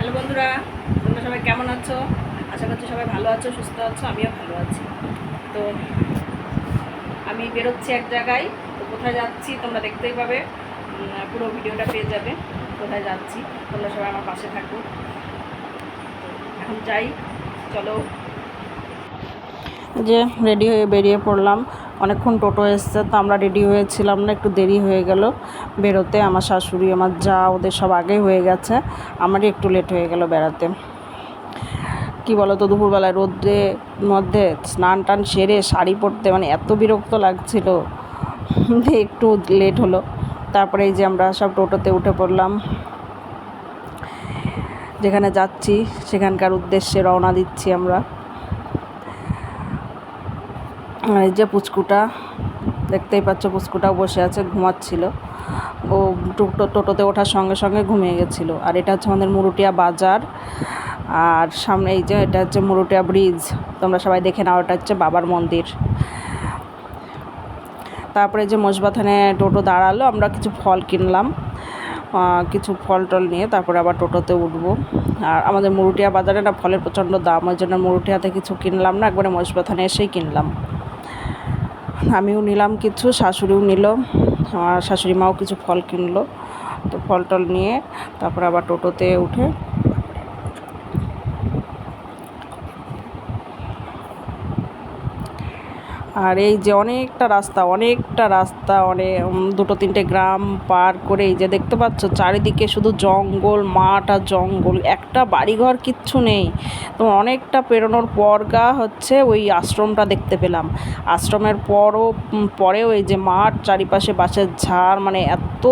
Hello বন্ধুরা, তোমরা সবাই কেমন আছো? আশা করছি সবাই ভালো আছো, সুস্থ আছো। আমিও ভালো আছি। তো আমি বেরোচ্ছি এক জায়গায়। তো কোথায় যাচ্ছি তোমরা দেখতেই পাবে, পুরো ভিডিওটা পেয়ে যাবে কোথায় যাচ্ছি। তোমরা সবাই আমার পাশে থাকো। এখন যাই, চলো। যে রেডি হয়ে বেরিয়ে পড়লাম। অনেকক্ষণ টোটো এসছে, তো আমরা রেডি হয়েছিলাম না, একটু দেরি হয়ে গেল বেরোতে। আমার শাশুড়ি, আমার যা, ওদের সব আগে হয়ে গেছে, আমারই একটু লেট হয়ে গেল বেড়াতে। কি বলো তো, দুপুরবেলায় রোদ্রে মধ্যে স্নান টান সেরে শাড়ি পরতে মানে এত বিরক্ত লাগছিল যে একটু লেট হলো। তারপরে এই যে আমরা সব টোটোতে উঠে পড়লাম, যেখানে যাচ্ছি সেখানকার উদ্দেশ্যে রওনা দিচ্ছি আমরা। এই যে পুচকুটা দেখতেই পাচ্ছ, পুচকুটাও বসে আছে, ঘুমাচ্ছিল। ও টোটোতে ওঠার সঙ্গে সঙ্গে ঘুমিয়ে গেছিলো। আর এটা হচ্ছে আমাদের মুরুটিয়া বাজার, আর সামনে এই যে এটা হচ্ছে মুরুটিয়া ব্রিজ। তোমরা সবাই দেখে নাও, এটা হচ্ছে বাবার মন্দির। তারপরে যে মোষবাথানে টোটো দাঁড়ালো, আমরা কিছু ফল কিনলাম, কিছু ফল টল নিয়ে তারপরে আবার টোটোতে উঠবো। আর আমাদের মুরুটিয়া বাজারে না ফলের প্রচণ্ড দাম, ওই জন্য মুরুটিয়াতে কিছু কিনলাম না, একবারে মোষবাথানে এসেই কিনলাম। আমিও নিলাম কিছু, শাশুড়িও নিল, আমার শাশুড়ি মাও কিছু ফল কিনলো। তো ফল টল নিয়ে তারপর আবার টোটোতে উঠে আর এই যে অনেকটা রাস্তা অনেক দুটো তিনটে গ্রাম পার করে এই যে দেখতে পাচ্ছ চারিদিকে শুধু জঙ্গল, মাঠ আর জঙ্গল, একটা বাড়িঘর কিচ্ছু নেই। তো অনেকটা পেরোনোর পর হচ্ছে ওই আশ্রমটা দেখতে পেলাম। আশ্রমের পরেও এই যে মাঠ, চারিপাশে বাঁশের ঝাড়, মানে এত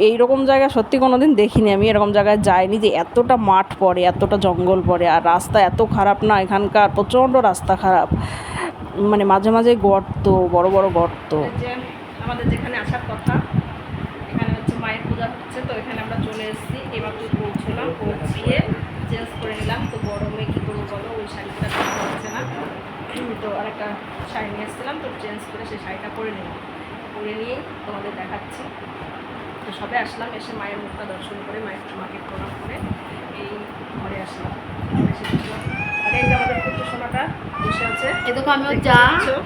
এইরকম জায়গা সত্যি কোনো দিন দেখিনি। আমি এরকম জায়গায় যাইনি যে এতটা মাঠ পড়ে, এতটা জঙ্গল পড়ে, আর রাস্তা এত খারাপ না এখানকার, প্রচণ্ড রাস্তা খারাপ, মানে মাঝে মাঝে গর্ত, বড় বড় গর্ত। যে আমাদের যেখানে আসার কথা, এখানে হচ্ছে মায়ের পূজা হচ্ছে, তো এখানে আমরা চলে এসেছি। এবার তো পৌঁছলাম, পৌঁছিয়ে চেঞ্জ করে নিলাম। তো গরমে কী করবো বলো, ওই শাড়িটা দেখতে হচ্ছে না, তো আরেকটা শাড়ি নিয়ে এসেছিলাম, তো চেঞ্জ করে সেই শাড়িটা পরে নিলাম। পরে নিয়েই তোমাদের দেখাচ্ছি। তো সবে আসলাম, এসে মায়ের মুখটা দর্শন করে মাকে প্রণাম করে এই ঘরে আসলাম, এসে দেখলাম। আর এই যে আমাদের পুত্র সোনাটা বসে আছে, এ দেখো আমিও যা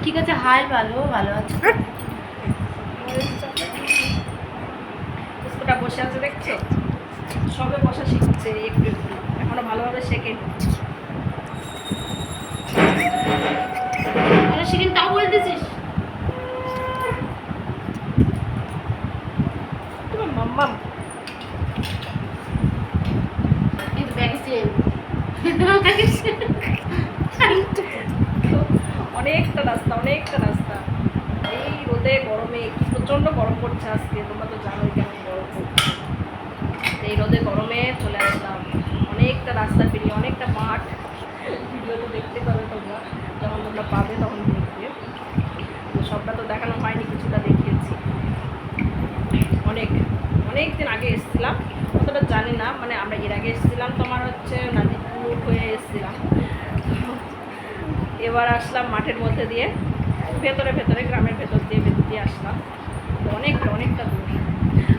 ঠিক আছে। হাই, ভালো আছে। পুষ্পটা বসে আছে দেখছো, সবে বসা শিখছে একটু একটু, এখনো ভালোভাবে শেখে। সেদিন তাও বলে দিছিস তোমার মাম্মাম কিন্তু ব্যাগেছে অনেকটা রাস্তা এই রোদে গরমে, কি প্রচণ্ড গরম পড়ছে আজকে, তোমরা তো জানোই কেমন গরম পড়ছে। এই রোদে গরমে চলে আসলাম, অনেকটা রাস্তা পেরিয়ে, অনেকটা মাঠ। ভিডিও তো দেখতে পাবে তোমরা, যখন তোমরা পাবে তখন দেখবে। তো সবটা তো দেখানো হয়নি, কিছুটা দেখিয়েছি। অনেক দিন আগে এসেছিলাম, অতটা জানি না, মানে আমরা এর আগে এসেছিলাম তোমার হচ্ছে নাজিপুর হয়ে এসেছিলাম। এবার আসলাম মাঠের মধ্যে দিয়ে, ভেতরে গ্রামের ভেতর দিয়ে আসলাম। তো অনেকটা দূর।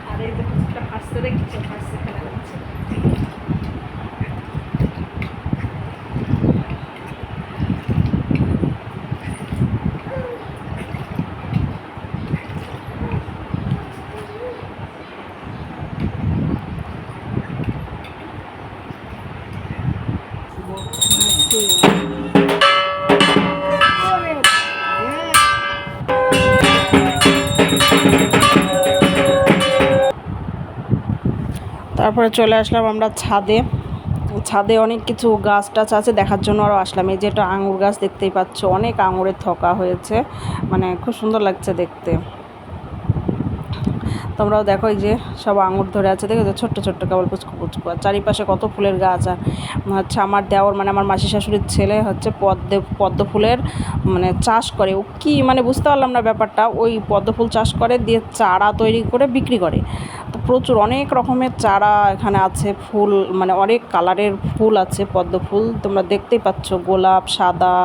আর এই যে কিছুটা হাসতে দেখছো, হাসতে খেলা যাচ্ছে। তারপরে চলে আসলাম আমরা ছাদে অনেক কিছু গাছ টাছ আছে দেখার জন্য আরও আসলাম। এই যে একটা আঙুর গাছ দেখতেই পাচ্ছ, অনেক আঙুরের থোকা হয়েছে, মানে খুব সুন্দর লাগছে দেখতে। তোমরাও দেখো, এই যে সব আঙুর ধরে আছে, দেখো ছোট্ট কেবল পুচকু। আর চারিপাশে কত ফুলের গাছ। আর হচ্ছে আমার দেওর, মানে আমার মাসি শাশুড়ির ছেলে হচ্ছে পদ্ম ফুলের মানে চাষ করে। ও কি মানে বুঝতে পারলাম না ব্যাপারটা, ওই পদ্ম ফুল চাষ করে দিয়ে চারা তৈরি করে বিক্রি করে। তো প্রচুর অনেক রকমের চারা এখানে আছে, ফুল মানে অনেক কালারের ফুল আছে, পদ্ম ফুল তোমরা দেখতেই পাচ্ছ, গোলাপ সাদা,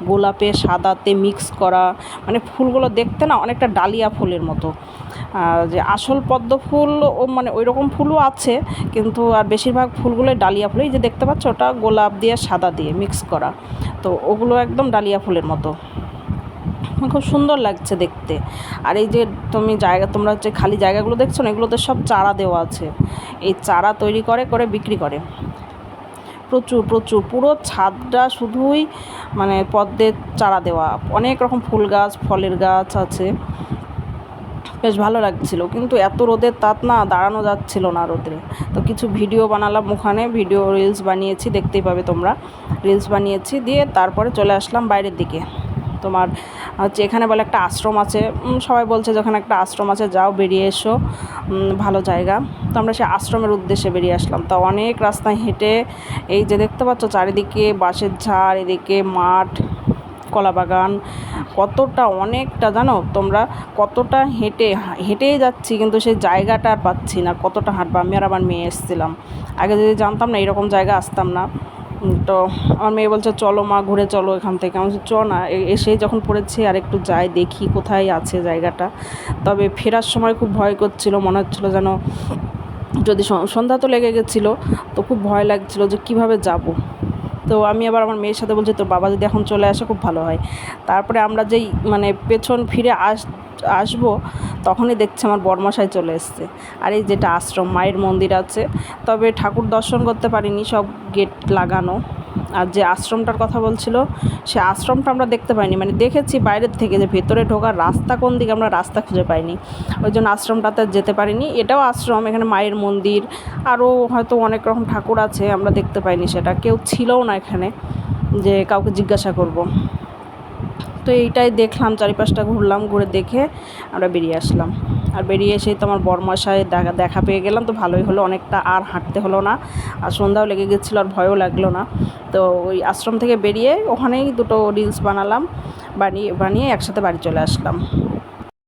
গোলাপে সাদাতে মিক্স করা, মানে ফুলগুলো দেখতে না অনেকটা ডালিয়া ফুলের মতো। যে আসল পদ্ম ফুল ও মানে ওই রকম ফুলও আছে, কিন্তু আর বেশিরভাগ ফুলগুলোই ডালিয়া ফুল। এই যে দেখতে পাচ্ছ ওটা গোলাপ দিয়ে সাদা দিয়ে মিক্স করা, তো ওগুলো একদম ডালিয়া ফুলের মতো, খুব সুন্দর লাগছে দেখতে। আর এই যে তোমরা যে খালি জায়গাগুলো দেখছো না, এগুলোতে সব চারা দেওয়া আছে, এই চারা তৈরি করে করে বিক্রি করে। প্রচুর প্রচুর পুরো ছাদটা শুধুই মানে পদ্মের চারা দেওয়া, অনেক রকম ফুল গাছ ফলের গাছ আছে, বেশ ভালো লাগছিল। কিন্তু এত রোদের তাপ না, দাঁড়ানো যাচ্ছিল না রোদে। তো কিছু ভিডিও বানালাম ওখানে, ভিডিও রিলস বানিয়েছি, দেখতেই পাবে তোমরা, রিলস বানিয়েছি। দিয়ে তারপরে চলে আসলাম বাইরের দিকে। তোমার হচ্ছে এখানে বলে একটা আশ্রম আছে, সবাই বলছে যখন একটা আশ্রম আছে যাও বেরিয়ে এসো, ভালো জায়গা। তো আমরা সেই আশ্রমের উদ্দেশ্যে বেরিয়ে আসলাম। তো অনেক রাস্তায় হেঁটে, এই যে দেখতে পাচ্ছ চারিদিকে বাঁশের ঝাড়, এদিকে মাঠ, কলা বাগান, কতটা অনেকটা জানো তোমরা, কতটা হেঁটেই যাচ্ছি, কিন্তু সেই জায়গাটা আর পাচ্ছি না। কতটা হাঁটবো, আমি আর আমার মেয়ে এসেছিলাম। আগে যদি জানতাম না এরকম জায়গা আসতাম না। তো আমার মেয়ে বলছে চলো মা ঘুরে চলো এখান থেকে। আমি বলছি চ না, এসেই যখন পড়েছি আর একটু যাই দেখি কোথায় আছে জায়গাটা। তবে ফেরার সময় খুব ভয় করছিল, মনে হচ্ছিলো যেন যদি সন্ধ্যা তো লেগে গেছিলো, তো খুব ভয় লাগছিলো যে কিভাবে যাব। তো আমি আবার আমার মেয়ের সাথে বলছি তোর বাবা যদি এখন চলে আসে খুব ভালো হয়। তারপরে আমরা যেই মানে পেছন ফিরে আসবো, তখনই দেখছি আমার বরমশাই চলে এসছে। আর এই যেটা আশ্রম, মায়ের মন্দির আছে, তবে ঠাকুর দর্শন করতে পারিনি, সব গেট লাগানো। আর যে আশ্রমটার কথা বলছিল, সে আশ্রমটা আমরা দেখতে পাইনি, মানে দেখেছি বাইরের থেকে, যে ভেতরে ঢোকার রাস্তা কোন দিকে আমরা রাস্তা খুঁজে পাইনি, ওই জন্য আশ্রমটাতে যেতে পারিনি। এটাও আশ্রম, এখানে মায়ের মন্দির, আরও হয়তো অনেক রকম ঠাকুর আছে, আমরা দেখতে পাইনি, সেটা কেউ ছিলও না এখানে যে কাউকে জিজ্ঞাসা করব। তো এইটাই দেখলাম, চারিপাশটা ঘুরলাম, ঘুরে দেখে আমরা বেরিয়ে আসলাম। আর বেরিয়ে এসেই তো আমার বরমশাই দেখা পেয়ে গেলাম, তো ভালোই হলো, অনেকটা আর হাঁটতে হলো না, আর সন্ধ্যাও লেগে গেছিলো, আর ভয়ও লাগলো না। তো ওই আশ্রম থেকে বেরিয়ে ওখানেই দুটো রিলস বানালাম, বানিয়ে একসাথে বাড়ি চলে আসলাম।